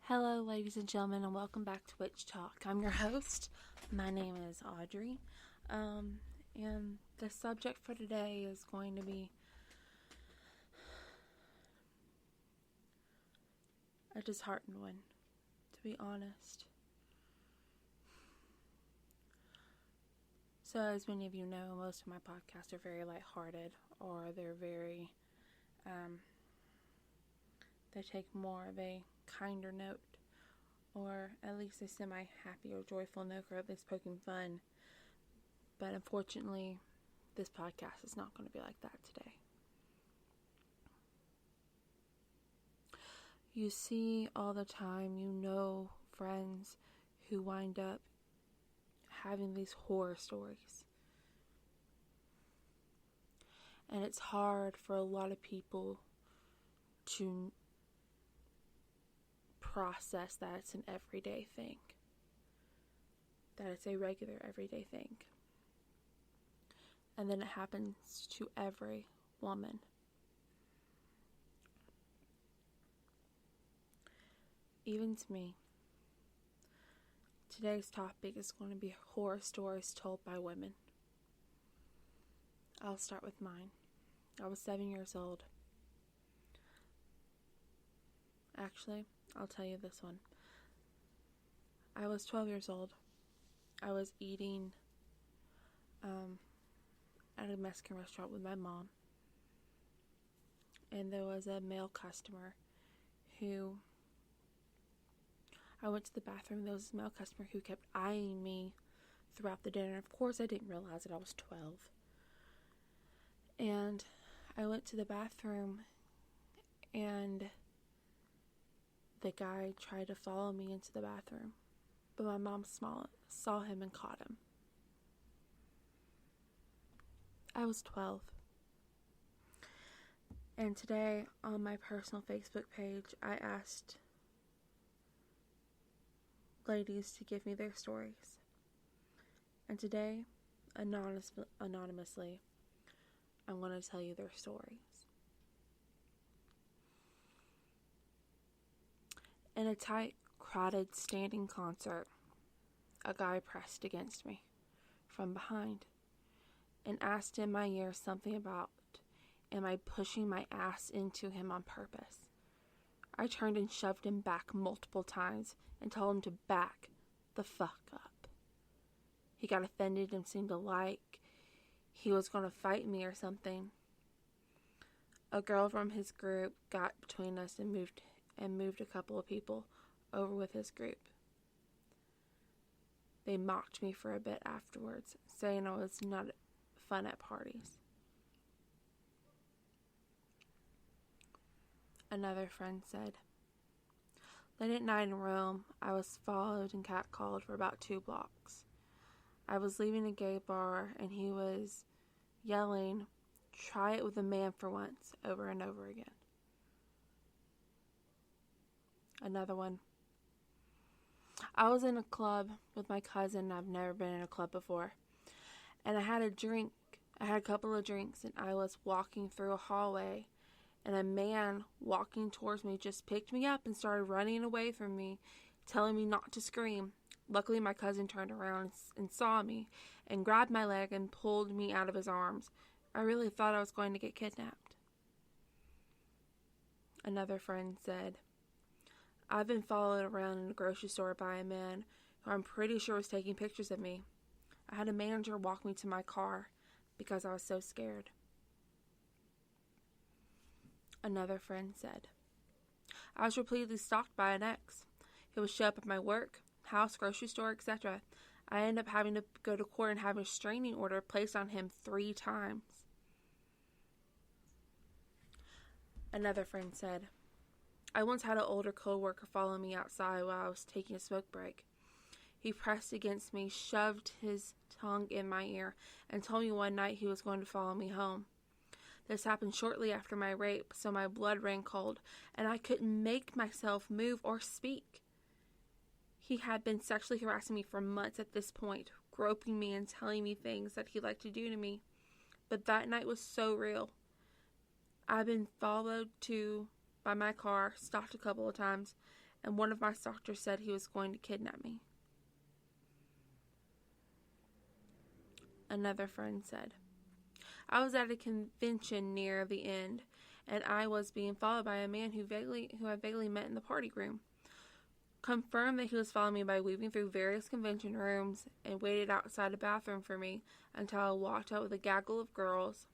Hello, ladies and gentlemen, and welcome back to Witch Talk. I'm your host. My name is Audrey. And the subject for today is going to be a disheartened one, to be honest. So, as many of you know, most of my podcasts are very lighthearted, or they're very, they take more of a kinder note, or at least a semi-happy or joyful note, or at least poking fun. But unfortunately, this podcast is not going to be like that today. You see all the time, friends who wind up having these horror stories. And it's hard for a lot of people to process that it's an everyday thing. That it's a regular everyday thing. And then it happens to every woman. Even to me. Today's topic is going to be horror stories told by women. I'll start with mine. I was 7 years old. Actually, I'll tell you this one. I was 12 years old. I was eating at a Mexican restaurant with my mom. And there was a male customer who... I went to the bathroom. There was this male customer who kept eyeing me throughout the dinner. Of course, I didn't realize that I was 12. And I went to the bathroom, and the guy tried to follow me into the bathroom. But my mom saw him and caught him. I was 12. And today, on my personal Facebook page, I asked ladies to give me their stories. And today, anonymously, I'm going to tell you their stories. In a tight, crowded, standing concert, a guy pressed against me from behind and asked in my ear something about, am I pushing my ass into him on purpose? I turned and shoved him back multiple times and told him to back the fuck up. He got offended and seemed to like he was going to fight me or something. A girl from his group got between us and moved a couple of people over with his group. They mocked me for a bit afterwards, saying I was not fun at parties. Another friend said, late at night in Rome, I was followed and catcalled for about 2 blocks. I was leaving a gay bar and he was yelling, try it with a man for once, over and over again. Another one. I was in a club with my cousin. I've never been in a club before. And I had a couple of drinks, and I was walking through a hallway, and a man walking towards me just picked me up and started running away from me, telling me not to scream. Luckily, my cousin turned around and saw me and grabbed my leg and pulled me out of his arms. I really thought I was going to get kidnapped. Another friend said, I've been followed around in a grocery store by a man who I'm pretty sure was taking pictures of me. I had a manager walk me to my car because I was so scared. Another friend said, I was repeatedly stalked by an ex. He would show up at my work, house, grocery store, etc. I ended up having to go to court and have a restraining order placed on him 3 times. Another friend said, I once had an older coworker follow me outside while I was taking a smoke break. He pressed against me, shoved his tongue in my ear, and told me one night he was going to follow me home. This happened shortly after my rape, so my blood ran cold, and I couldn't make myself move or speak. He had been sexually harassing me for months at this point, groping me and telling me things that he liked to do to me. But that night was so real. I've been followed by my car, stopped a couple of times, and one of my doctors said he was going to kidnap me. Another friend said, I was at a convention near the end, and I was being followed by a man who I vaguely met in the party room. Confirmed that he was following me by weaving through various convention rooms and waited outside a bathroom for me until I walked out with a gaggle of girls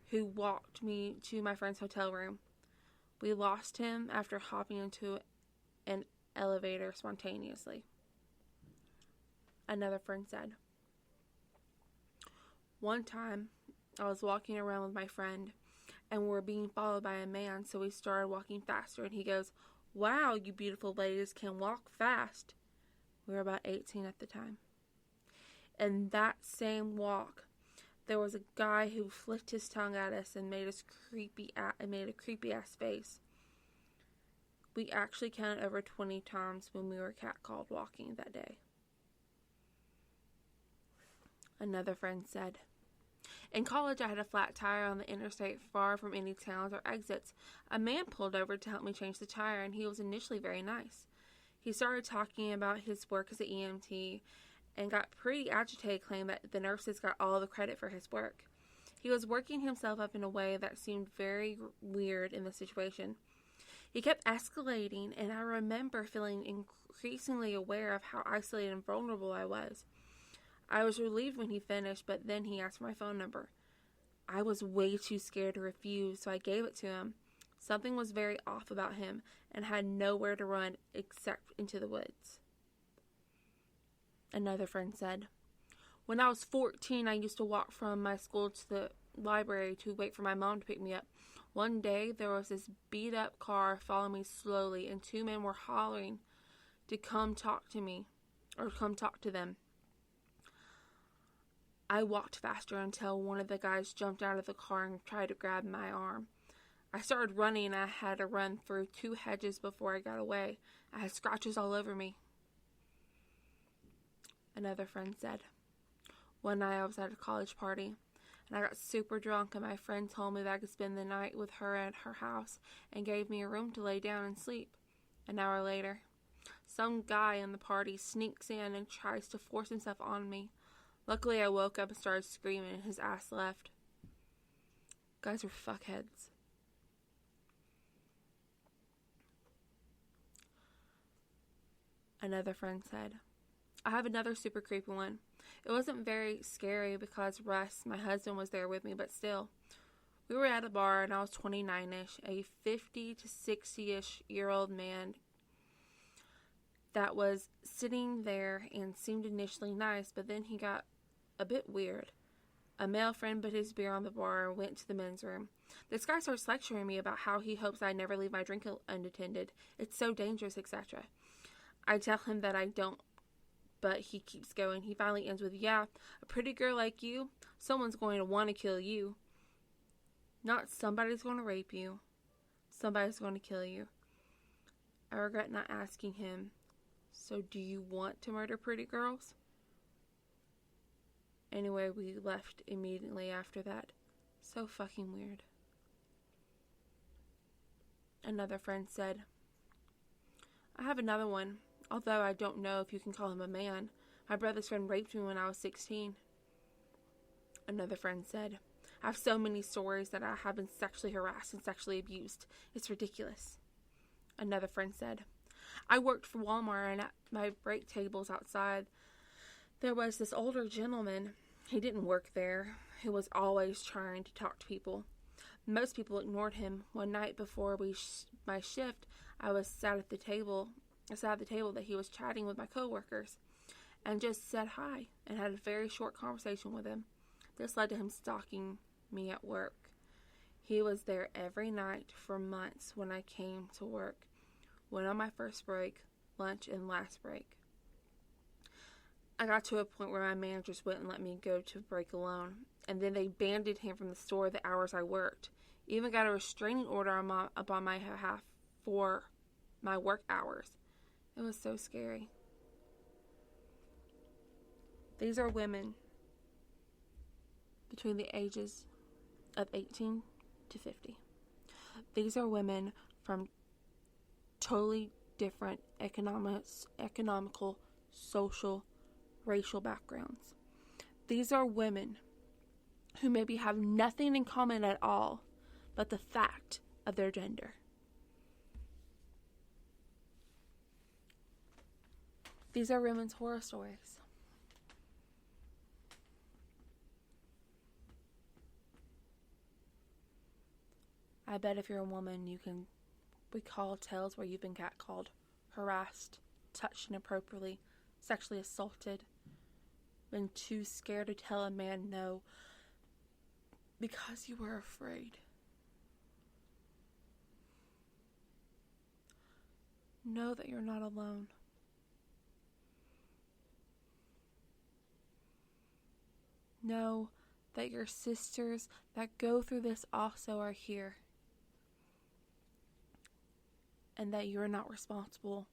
who walked me to my friend's hotel room. We lost him after hopping into an elevator spontaneously. Another friend said, one time I was walking around with my friend and we were being followed by a man, so we started walking faster, and he goes, wow, you beautiful ladies can walk fast. We were about 18 at the time. In that same walk, there was a guy who flicked his tongue at us and made a creepy ass face. We actually counted over 20 times when we were catcalled walking that day. Another friend said, in college, I had a flat tire on the interstate far from any towns or exits. A man pulled over to help me change the tire, and he was initially very nice. He started talking about his work as an EMT and got pretty agitated, claiming that the nurses got all the credit for his work. He was working himself up in a way that seemed very weird in the situation. He kept escalating, and I remember feeling increasingly aware of how isolated and vulnerable I was. I was relieved when he finished, but then he asked for my phone number. I was way too scared to refuse, so I gave it to him. Something was very off about him, and had nowhere to run except into the woods. Another friend said, when I was 14, I used to walk from my school to the library to wait for my mom to pick me up. One day, there was this beat-up car following me slowly, and two men were hollering to come talk to me, or come talk to them. I walked faster until one of the guys jumped out of the car and tried to grab my arm. I started running, and I had to run through 2 hedges before I got away. I had scratches all over me. Another friend said, one night I was at a college party, and I got super drunk, and my friend told me that I could spend the night with her at her house and gave me a room to lay down and sleep. An hour later, some guy in the party sneaks in and tries to force himself on me. Luckily, I woke up and started screaming, and his ass left. Guys are fuckheads. Another friend said, I have another super creepy one. It wasn't very scary because Russ, my husband, was there with me, but still. We were at a bar, and I was 29-ish, a 50 to 60-ish year old man that was sitting there and seemed initially nice, but then he got a bit weird. A male friend put his beer on the bar and went to the men's room. This guy starts lecturing me about how he hopes I never leave my drink unattended. It's so dangerous, etc. I tell him that I don't, but he keeps going. He finally ends with, yeah, a pretty girl like you, someone's going to want to kill you. Not somebody's going to rape you. Somebody's going to kill you. I regret not asking him, so do you want to murder pretty girls? Anyway, we left immediately after that. So fucking weird. Another friend said, I have another one, although I don't know if you can call him a man. My brother's friend raped me when I was 16. Another friend said, I have so many stories that I have been sexually harassed and sexually abused. It's ridiculous. Another friend said, I worked for Walmart, and at my break tables outside, there was this older gentleman. He didn't work there, who was always trying to talk to people. Most people ignored him. One night before my shift, I sat at the table that he was chatting with my coworkers, and just said hi and had a very short conversation with him. This led to him stalking me at work. He was there every night for months when I came to work. Went on my first break, lunch, and last break. I got to a point where my managers wouldn't let me go to break alone, and then they banded him from the store the hours I worked. Even got a restraining order upon my behalf for my work hours. It was so scary. These are women between the ages of 18 to 50. These are women from totally different economical, social, racial backgrounds. These are women who maybe have nothing in common at all but the fact of their gender. These are women's horror stories. I bet if you're a woman, you can recall tales where you've been catcalled, harassed, touched inappropriately, sexually assaulted, been too scared to tell a man no because you were afraid. Know that you're not alone. Know that your sisters that go through this also are here. And that you're not responsible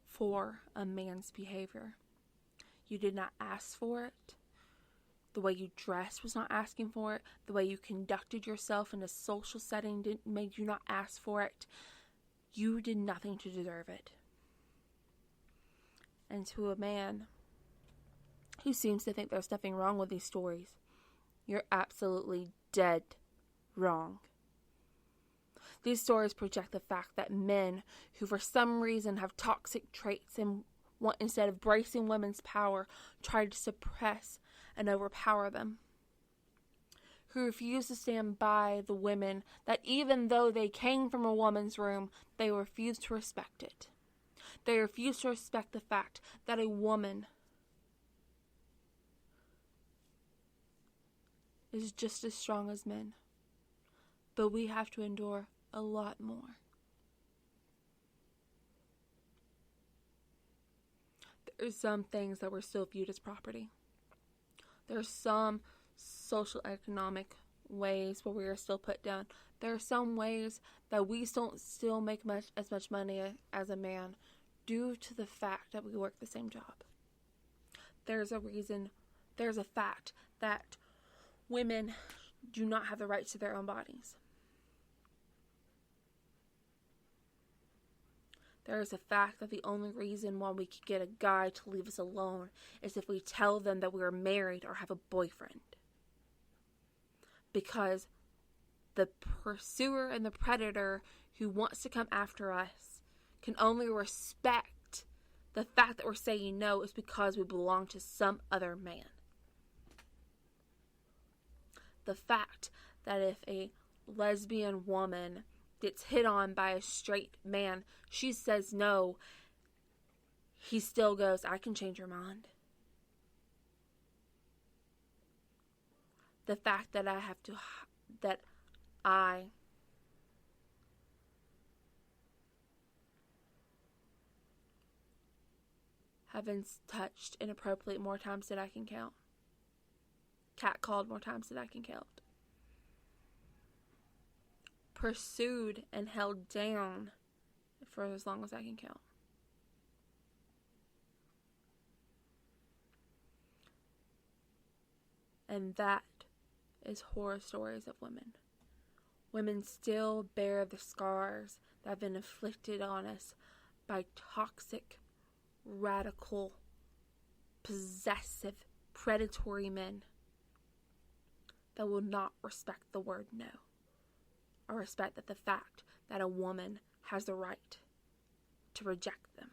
for a man's behavior. You did not ask for it. The way you dressed was not asking for it. The way you conducted yourself in a social setting made you not ask for it. You did nothing to deserve it. And to a man who seems to think there's nothing wrong with these stories, you're absolutely dead wrong. These stories project the fact that men who for some reason have toxic traits and want, instead of bracing women's power, try to suppress and overpower them. Who refuse to stand by the women that even though they came from a woman's room, they refuse to respect it. They refuse to respect the fact that a woman is just as strong as men. But we have to endure a lot more. There's some things that we're still viewed as property. There's some social economic ways where we are still put down. There are some ways that we don't still make as much money as a man due to the fact that we work the same job. There's a fact that women do not have the rights to their own bodies. There is a fact that the only reason why we could get a guy to leave us alone is if we tell them that we are married or have a boyfriend. Because the pursuer and the predator who wants to come after us can only respect the fact that we're saying no is because we belong to some other man. The fact that if a lesbian woman gets hit on by a straight man, she says no, he still goes, I can change your mind. The fact that I have been touched inappropriately more times than I can count. Catcalled more times than I can count. Pursued and held down for as long as I can count. And that is horror stories of women. Women still bear the scars that have been inflicted on us by toxic, radical, possessive, predatory men that will not respect the word no, or respect that the fact that a woman has the right to reject them.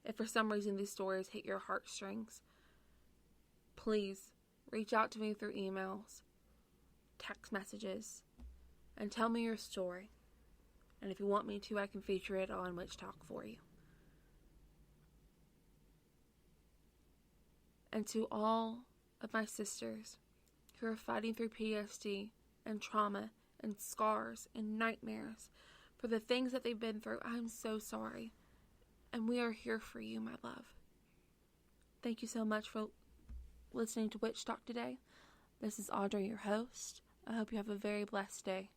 If for some reason these stories hit your heartstrings, please reach out to me through emails, text messages, and tell me your story. And if you want me to, I can feature it on Witch Talk for you. And to all of my sisters who are fighting through PTSD and trauma and scars and nightmares for the things that they've been through, I'm so sorry. And we are here for you, my love. Thank you so much for listening to Witch Talk today. This is Audrey, your host. I hope you have a very blessed day.